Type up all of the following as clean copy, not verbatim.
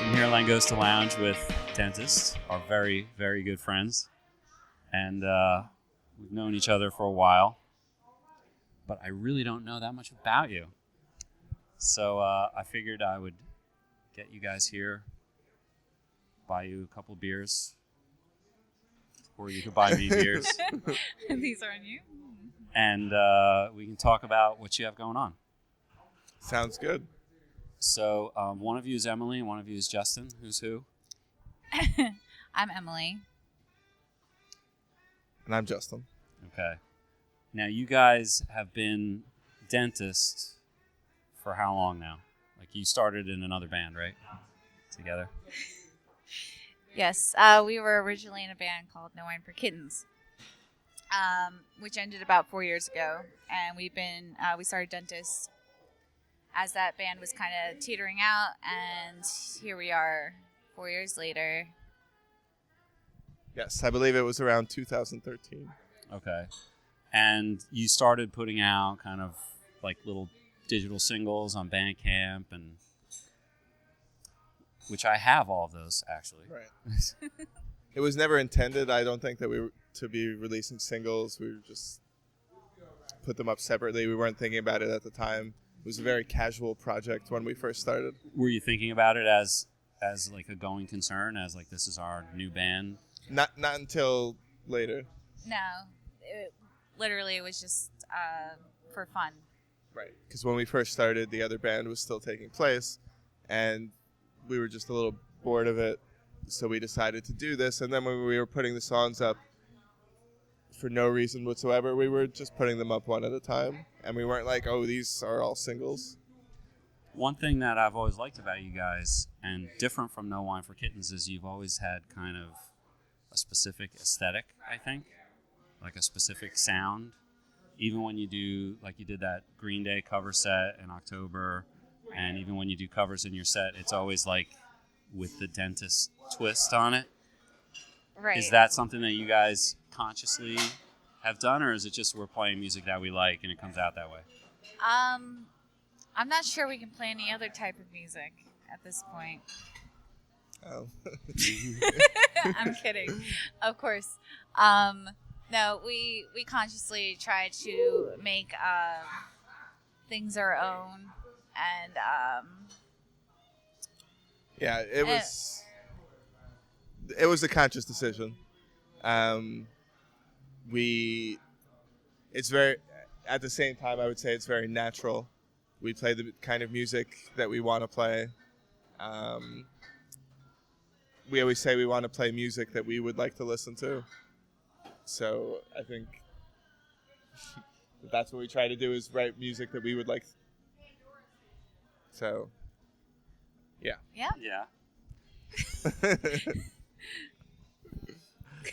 I'm here at Langosta Lounge with dentists, our very, very good friends. And we've known each other for a while. But I really don't know that much about you. So I figured I would get you guys here, buy you a couple beers. Or you could buy me beers. These are on you. And we can talk about what you have going on. Sounds good. So one of you is Emily and one of you is Justin. Who's who? I'm Emily. And I'm Justin. Okay. Now, you guys have been dentists for how long now? Like, you started in another band, right? Together? Yes, we were originally in a band called No Wine for Kittens, which ended about 4 years ago. And we started dentists as that band was kind of teetering out. And here we are 4 years later. Yes, I believe it was around 2013. Okay. And you started putting out kind of like little digital singles on Bandcamp, and which I have all of those, actually. Right. It was never intended, I don't think, that we were to be releasing singles. We were just put them up separately. We weren't thinking about it at the time. It was a very casual project when we first started. Were you thinking about it as like a going concern, as like this is our new band? Not until later. No, it was just for fun. Right. Because when we first started, the other band was still taking place, and we were just a little bored of it, so we decided to do this. And then when we were putting the songs up, for no reason whatsoever, we were just putting them up one at a time, and we weren't like, oh, these are all singles. One thing that I've always liked about you guys, and different from No Wine for Kittens, is you've always had kind of a specific aesthetic, I think, like a specific sound. Even when you do, like you did that Green Day cover set in October, and even when you do covers in your set, it's always like with the dentist twist on it. Right. Is that something that you guys consciously have done, or is it just we're playing music that we like and it comes out that way? I'm not sure we can play any other type of music at this point. Oh. I'm kidding. Of course. No, we consciously try to make things our own, and yeah, it was a conscious decision. It's very, at the same time, I would say it's very natural. We play the kind of music that we want to play. We always say we want to play music that we would like to listen to. So I think that's what we try to do, is write music that we would like. So, yeah. Yeah. Yeah.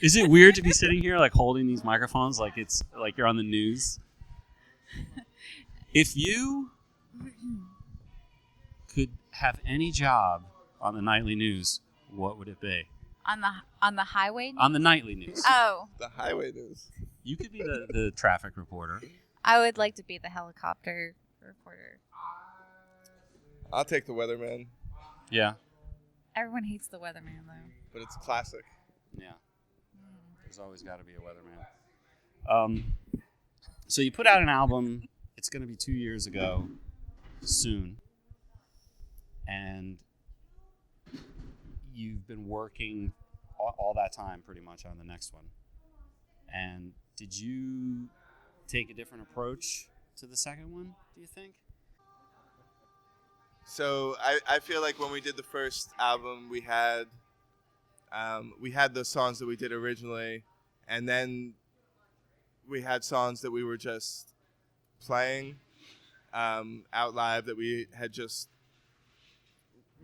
Is it weird to be sitting here like holding these microphones like it's like you're on the news? If you could have any job on the nightly news, what would it be? On the highway news? On the nightly news. Oh. The highway news. You could be the traffic reporter. I would like to be the helicopter reporter. I'll take the weatherman, Yeah. Everyone hates the weatherman, though. but it's classic. Yeah. There's always got to be a weatherman. So you put out an album. It's going to be 2 years ago soon. And you've been working all that time pretty much on the next one. And did you take a different approach to the second one, do you think? So I feel like when we did the first album, we had the songs that we did originally, and then we had songs that we were just playing out live that we had just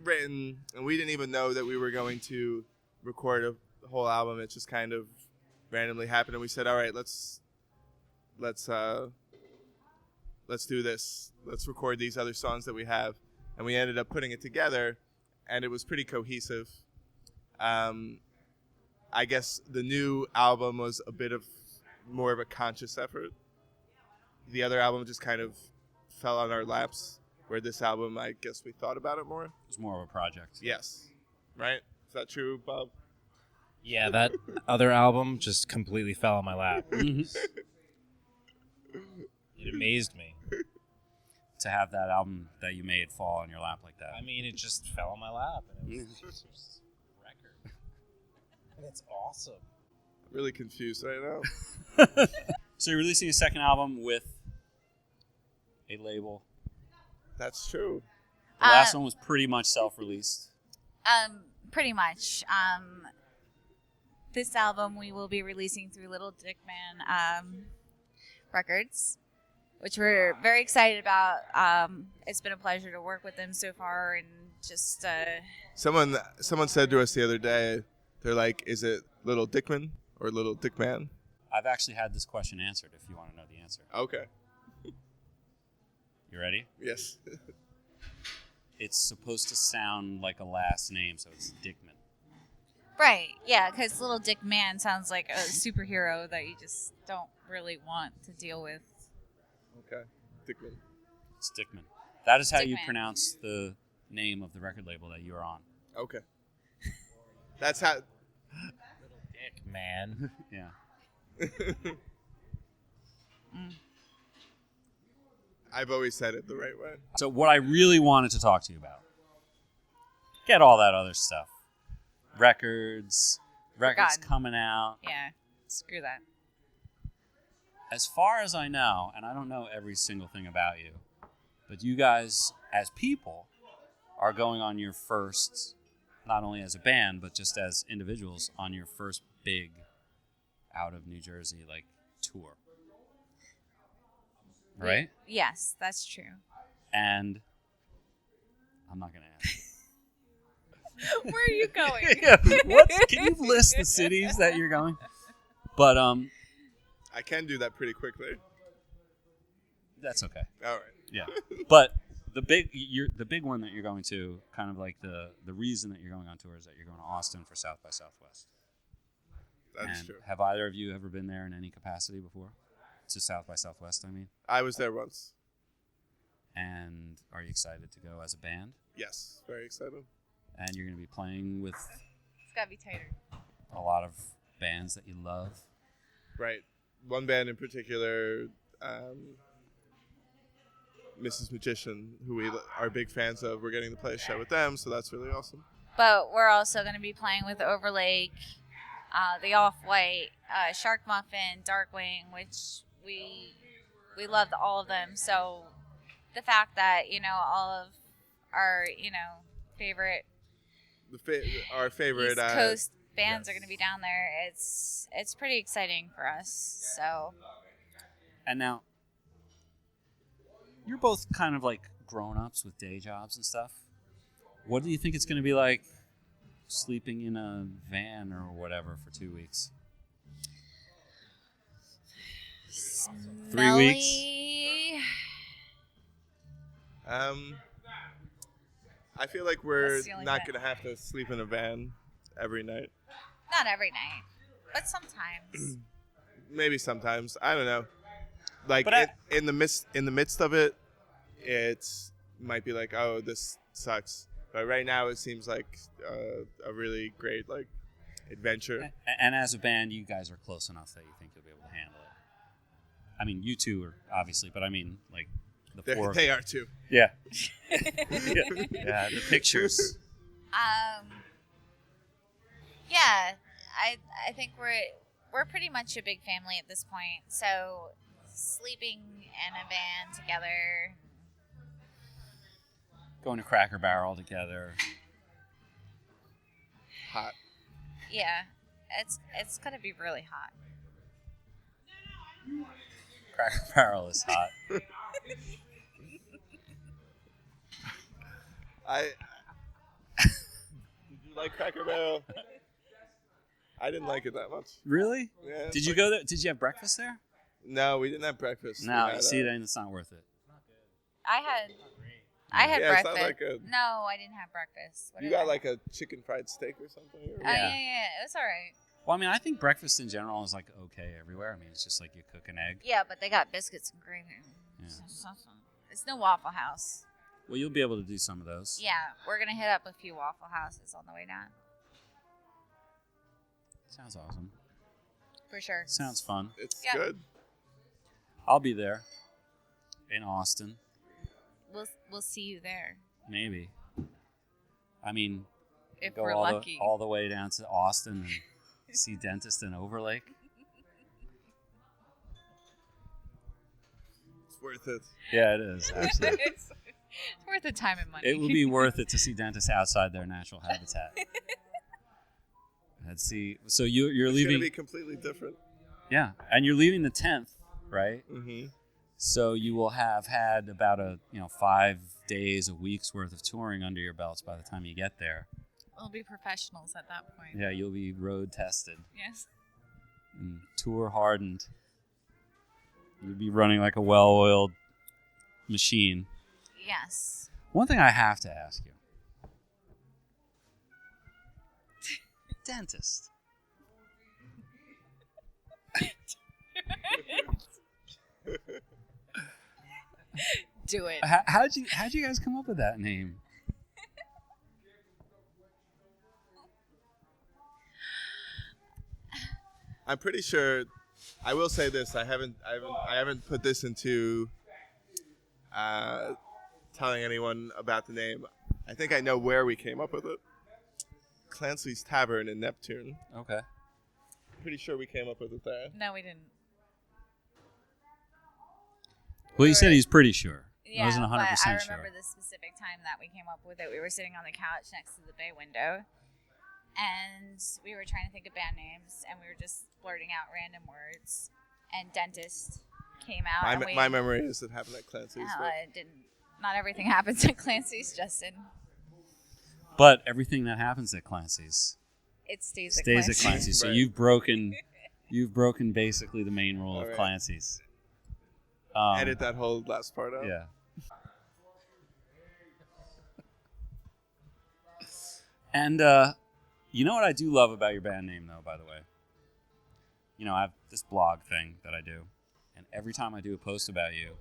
written, and we didn't even know that we were going to record a whole album. It just kind of randomly happened, and we said, all right, let's do this. Let's record these other songs that we have. And we ended up putting it together, and it was pretty cohesive. I guess the new album was a bit of more of a conscious effort. The other album just kind of fell on our laps, where this album, I guess we thought about it more. It was more of a project. Yes. right? Is that true, Bob? Yeah, that other album just completely fell in my lap. Mm-hmm. It amazed me. To have that album that you made fall in your lap like that. I mean, it just fell in my lap. And it was just a record. And it's awesome. I'm really confused right now. So you're releasing a second album with a label. That's true. The last one was pretty much self-released. Pretty much. This album we will be releasing through Little Dick Man Records, which we're very excited about. It's been a pleasure to work with them so far, and just Someone said to us the other day, they're like, is it Little Dickman or Little Dick Man? I've actually had this question answered if you want to know the answer. Okay. You ready? Yes. It's supposed to sound like a last name, so it's Dickman. right, yeah, because Little Dick Man sounds like a superhero that you just don't really want to deal with. Okay. Dickman. It's Dickman. That is how you Dickman. pronounce the name of the record label that you are on. Okay. That's how. Dick, man. Yeah. I've always said it the right way. So what I really wanted to talk to you about, get all that other stuff. Records Forgotten. coming out. Yeah, screw that. As far as I know, and I don't know every single thing about you, but you guys, as people, are going on your first, not only as a band, but just as individuals, on your first big out of New Jersey, like, tour. Right? Yes, that's true. And I'm not going to ask. Where are you going? Yeah, can you list the cities that you're going? But I can do that pretty quickly. that's okay. All right. Yeah. But the big one that you're going to, kind of like the reason that you're going on tour is that you're going to Austin for South by Southwest. That's And true. have either of you ever been there in any capacity before? To South by Southwest, I mean. I was there once. And are you excited to go as a band? Yes. Very excited. And you're going to be playing with It's got to be tighter. a lot of bands that you love. Right. One band in particular, Mrs. Magician, who we are big fans of. We're getting to play a show with them, so that's really awesome. But we're also going to be playing with Overlake, the Off-White, Shark Muffin, Darkwing, which we love all of them. So the fact that, all of our, favorite Our favorite East Coast bands yes. are going to be down there, it's pretty exciting for us. So And now, you're both kind of like grown-ups with day jobs and stuff. What do you think it's going to be like sleeping in a van or whatever for 2 weeks? 3 weeks? smelly. I feel like we're That's the only not bit. going to have to sleep in a van every night. Not every night, but sometimes. Maybe sometimes. I don't know. Like But in the midst of it, it might be like, oh, this sucks. But right now, it seems like a really great adventure. And as a band, you guys are close enough that you think you'll be able to handle it. I mean, you two are obviously, but I mean, like the four. They are too. Yeah. Yeah, the pictures. Yeah, I think we're pretty much a big family at this point. So sleeping in a van together. Going to Cracker Barrel together. Hot. Yeah, it's gonna be really hot. Cracker Barrel is hot. Did you like Cracker Barrel? I didn't like it that much. Really? Yeah, Did you go there? Did you have breakfast there? No, we didn't have breakfast. No, We had, see, then it's not worth it. I had Yeah, it's not breakfast. that good. No, I didn't have breakfast. What You did got I- like a chicken fried steak or something? Or Oh Yeah. yeah, it was all right. Well, I mean, I think breakfast in general is like okay everywhere. I mean, it's just like you cook an egg. Yeah, but they got biscuits and gravy. Yeah. It's no Waffle House. Well, you'll be able to do some of those. Yeah, we're gonna hit up a few Waffle Houses on the way down. Sounds awesome. For sure. Sounds fun. It's Yeah. good. I'll be there in Austin. We'll see you there Maybe. I mean, if go we're all lucky. all the way down to Austin and see Dentist in Overlake. It's worth it. Yeah, it is, actually. it's worth the time and money. It would be worth it to see dentists outside their natural habitat. Let's see. So you're It's leaving. going to be completely different. Yeah, and you're leaving the 10th, right? Mm-hmm. So you will have had about 5 days, a week's worth of touring under your belts by the time you get there. We'll be professionals at that point. Yeah, you'll be road tested Yes. and tour hardened. You'll be running like a well-oiled machine. Yes. One thing I have to ask you. Dentist. Do it. How'd you guys come up with that name? I'm pretty sure. I will say this: I haven't put this into telling anyone about the name. I think I know where we came up with it. Clancy's Tavern in Neptune. Okay. Pretty sure we came up with it there. No, we didn't. Well, you said he's pretty sure. Yeah, I wasn't 100% but I sure. remember the specific time that we came up with it. We were sitting on the couch next to the bay window, and we were trying to think of band names, and we were just blurting out random words, and Dentist came out. My memory is it happened at Clancy's. No, but it didn't. Not everything happens at Clancy's, Justin. But everything that happens at Clancy's It stays stays Clancy's. at Clancy's. So Right. you've broken basically the main rule All of right. Clancy's. edit that whole last part out. Yeah. And you know what I do love about your band name, though, by the way? I have this blog thing that I do, and every time I do a post about you,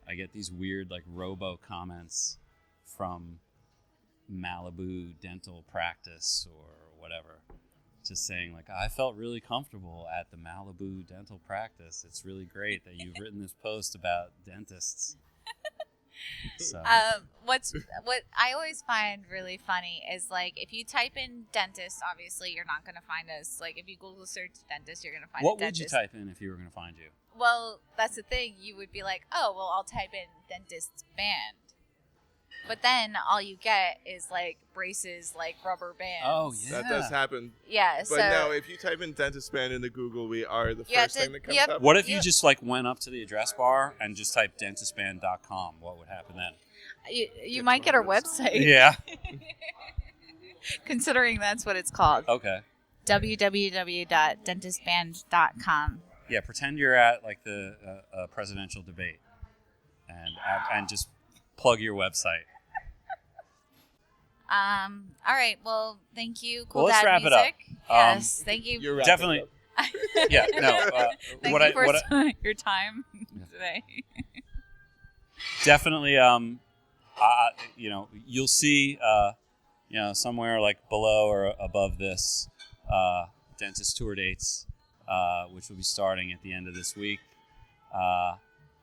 I get these weird, robo comments from Malibu Dental Practice or whatever, just saying, I felt really comfortable at the Malibu Dental Practice. It's really great that you've written this post about dentists. So. What I always find really funny is if you type in dentist, obviously you're not going to find us. If you Google search dentist, you're going to find What a would you dentist. type in if you were going to find you? Well, that's the thing. You would be like, oh, well, I'll type in dentist band. But then all you get is braces, rubber bands. Oh, yeah. That does happen. Yeah. But so no, if you type in dentist band into Google, we are the You have first to- thing that comes you have- up. What if you Yep. just went up to the address bar and just typed dentistband.com? What would happen then? you might get our website. Yeah. Considering that's what it's called. Okay. www.dentistband.com. Yeah. Pretend you're at the presidential debate, and just plug your website. All right. Well, thank you. Cool Well, let's Dad wrap it Music. up. Yes. Thank you. You're wrapping Definitely. up. Yeah. No. Thank what you I for what I, your time today. definitely you'll see somewhere below or above this dentist tour dates, which will be starting at the end of this week,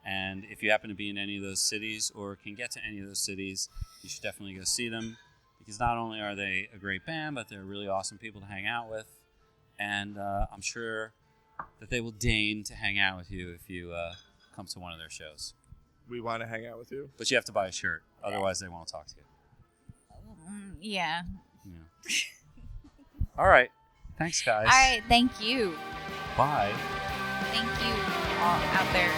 and if you happen to be in any of those cities or can get to any of those cities, you should definitely go see them, because not only are they a great band, but they're really awesome people to hang out with, and I'm sure that they will deign to hang out with you if you come to one of their shows. We want to hang out with you. But you have to buy a shirt. Otherwise, they won't talk to you. Yeah. Yeah. All right. Thanks, guys. All right. Thank you. Bye. Thank you all out there.